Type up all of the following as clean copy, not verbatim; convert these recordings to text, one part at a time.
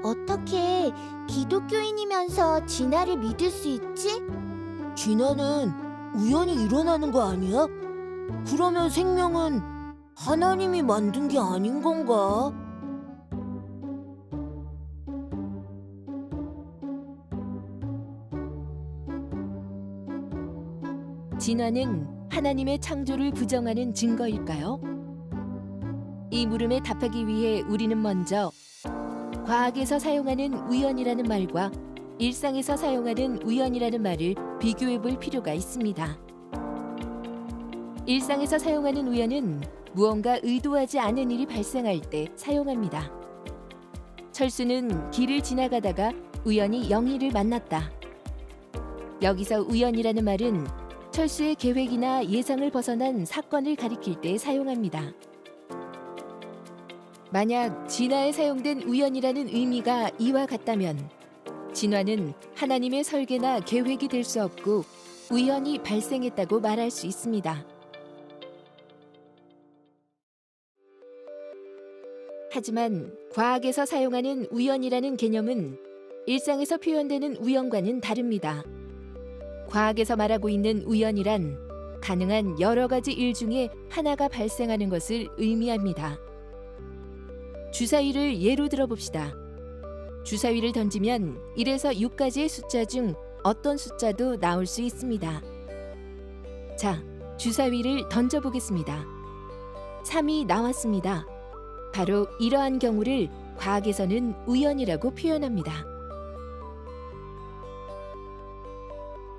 어떻게 기독교인이면서 진화를 믿을 수 있지? 진화는 우연히 일어나는 거 아니야? 그러면 생명은 하나님이 만든 게 아닌 건가? 진화는 하나님의 창조를 부정하는 증거일까요? 이 물음에 답하기 위해 우리는 먼저 과학에서 사용하는 우연이라는 말과 일상에서 사용하는 우연이라는 말을 비교해 볼 필요가 있습니다. 일상에서 사용하는 우연은 무언가 의도하지 않은 일이 발생할 때 사용합니다. 철수는 길을 지나가다가 우연히 영희를 만났다. 여기서 우연이라는 말은 철수의 계획이나 예상을 벗어난 사건을 가리킬 때 사용합니다. 만약 진화에 사용된 우연이라는 의미가 이와 같다면 진화는 하나님의 설계나 계획이 될 수 없고 우연히 발생했다고 말할 수 있습니다. 하지만 과학에서 사용하는 우연이라는 개념은 일상에서 표현되는 우연과는 다릅니다. 과학에서 말하고 있는 우연이란 가능한 여러 가지 일 중에 하나가 발생하는 것을 의미합니다. 주사위를 예로 들어봅시다. 주사위를 던지면 1에서 6까지의 숫자 중 어떤 숫자도 나올 수 있습니다. 자, 주사위를 던져보겠습니다. 3이 나왔습니다. 바로 이러한 경우를 과학에서는 우연이라고 표현합니다.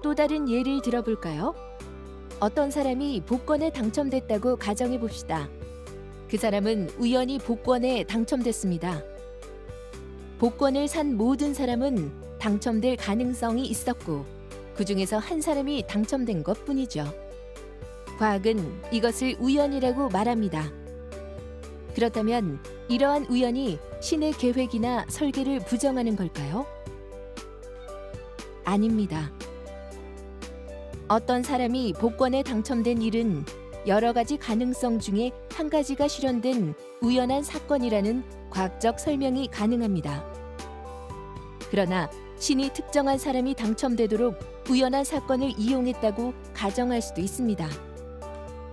또 다른 예를 들어볼까요? 어떤 사람이 복권에 당첨됐다고 가정해 봅시다. 그 사람은 우연히 복권에 당첨됐습니다. 복권을 산 모든 사람은 당첨될 가능성이 있었고 그 중에서 한 사람이 당첨된 것뿐이죠. 과학은 이것을 우연이라고 말합니다. 그렇다면 이러한 우연이 신의 계획이나 설계를 부정하는 걸까요? 아닙니다. 어떤 사람이 복권에 당첨된 일은 여러 가지 가능성 중에 한 가지가 실현된 우연한 사건이라는 과학적 설명이 가능합니다. 그러나 신이 특정한 사람이 당첨되도록 우연한 사건을 이용했다고 가정할 수도 있습니다.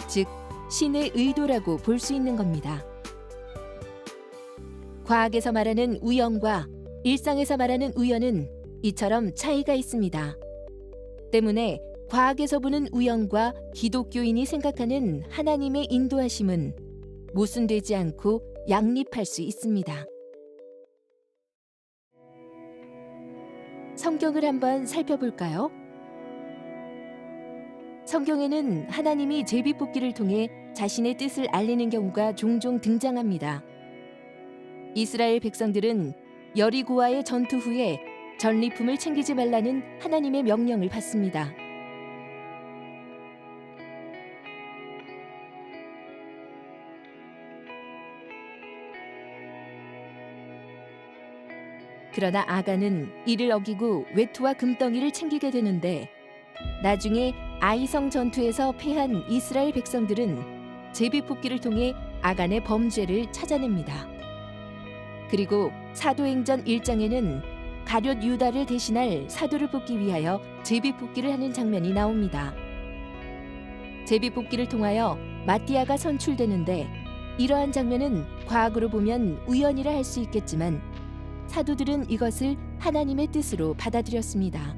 즉, 신의 의도라고 볼 수 있는 겁니다. 과학에서 말하는 우연과 일상에서 말하는 우연은 이처럼 차이가 있습니다. 때문에 과학에서 보는 우연과 기독교인이 생각하는 하나님의 인도하심은 모순되지 않고 양립할 수 있습니다. 성경을 한번 살펴볼까요? 성경에는 하나님이 제비뽑기를 통해 자신의 뜻을 알리는 경우가 종종 등장합니다. 이스라엘 백성들은 여리고와의 전투 후에 전리품을 챙기지 말라는 하나님의 명령을 받습니다. 그러나 아간은 이를 어기고 외투와 금덩이를 챙기게 되는데 나중에 아이성 전투에서 패한 이스라엘 백성들은 제비뽑기를 통해 아간의 범죄를 찾아냅니다. 그리고 사도행전 1장에는 가룟 유다를 대신할 사도를 뽑기 위하여 제비뽑기를 하는 장면이 나옵니다. 제비뽑기를 통하여 마띠아가 선출되는데 이러한 장면은 과학으로 보면 우연이라 할 수 있겠지만 사도들은 이것을 하나님의 뜻으로 받아들였습니다.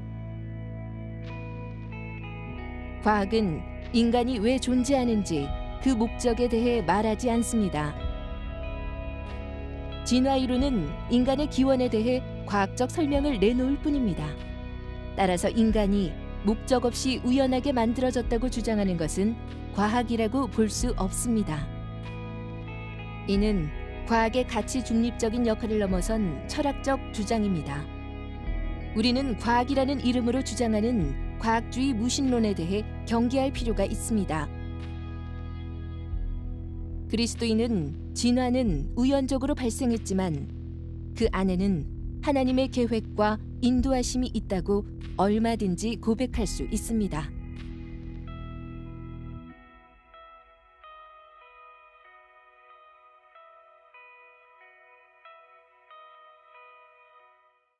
과학은 인간이 왜 존재하는지 그 목적에 대해 말하지 않습니다. 진화 이론은 인간의 기원에 대해 과학적 설명을 내놓을 뿐입니다. 따라서 인간이 목적 없이 우연하게 만들어졌다고 주장하는 것은 과학이라고 볼 수 없습니다. 이는 과학의 가치 중립적인 역할을 넘어선 철학적 주장입니다. 우리는 과학이라는 이름으로 주장하는 과학주의 무신론에 대해 경계할 필요가 있습니다. 그리스도인은 진화는 우연적으로 발생했지만 그 안에는 하나님의 계획과 인도하심이 있다고 얼마든지 고백할 수 있습니다.